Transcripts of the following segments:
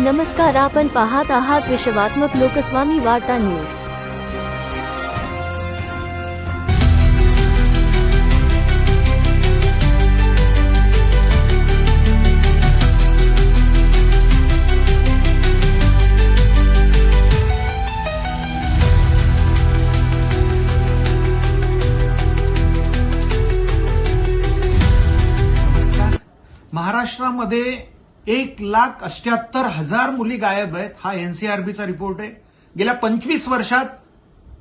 नमस्कार, आपण पाहत आहात विश्वात्मक लोकस्वामी वार्ता न्यूज। महाराष्ट्रामध्ये 1,78,000 मुली गायब आहेत। हा एनसीआरबीचा रिपोर्ट आहे। गेल्या 25 वर्षात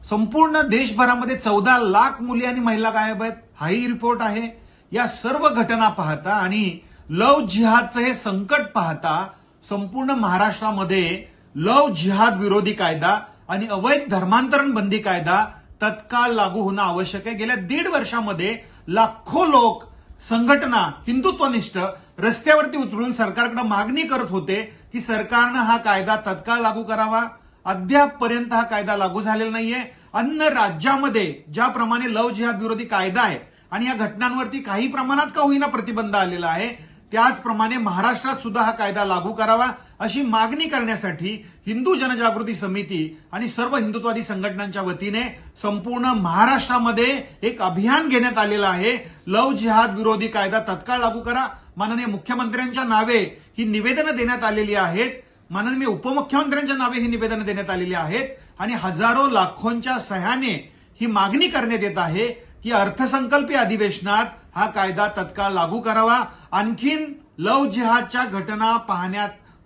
संपूर्ण देशभरामध्ये 14 लाख मुली आणि महिला गायब आहेत। हाही रिपोर्ट आहे। या सर्व घटना पाहता आणि लव जिहादचं हे संकट पाहता संपूर्ण महाराष्ट्रामध्ये लव जिहाद विरोधी कायदा आणि अवैध धर्मांतरण बंदी कायदा तत्काळ लागू होणं आवश्यक आहे। गेल्या 1.5 वर्षामध्ये लाखो लोक, संघटना, हिंदुत्वनिष्ठ रस्त्यावरती उतरून सरकारकडे मागणी करत होते की सरकारनं हा कायदा तत्काळ लागू करावा। अद्यापपर्यंत हा कायदा लागू झालेला नाहीये। अन्य राज्यामध्ये ज्याप्रमाणे लव जिहाद विरोधी कायदा आहे आणि या घटनांवरती काही प्रमाणात का होईना प्रतिबंध आलेला आहे, त्याचप्रमाणे महाराष्ट्रात सुद्धा हा कायदा लागू करावा अशी मागणी करण्यासाठी हिंदू जनजागृती समिती आणि सर्व हिंदुत्ववादी संघटनांच्या वतीने संपूर्ण महाराष्ट्रामध्ये एक अभियान घेण्यात आलेलं आहे। लव जिहाद विरोधी कायदा तत्काळ लागू करा। माननीय मुख्यमंत्र्यांच्या नावे ही निवेदनं देण्यात आलेली आहेत। माननीय उपमुख्यमंत्र्यांच्या नावे ही निवेदनं देण्यात आलेली आहेत आणि हजारो लाखोंच्या सह्याने ही मागणी करण्यात येत आहे की अर्थसंकल्पीय अधिवेशनात हा कायदा तत्काळ लागू करावा। आणखीन लव जिहादच्या घटना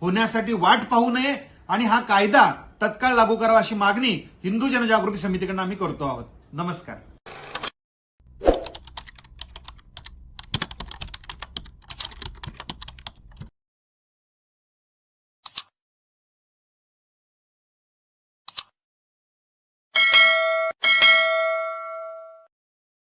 होण्यासाठी वाट पाहू नये आणि हा कायदा तत्काळ लागू करावा अशी मागणी हिंदू जनजागृती समितीकडून आम्ही करतो आहोत। नमस्कार।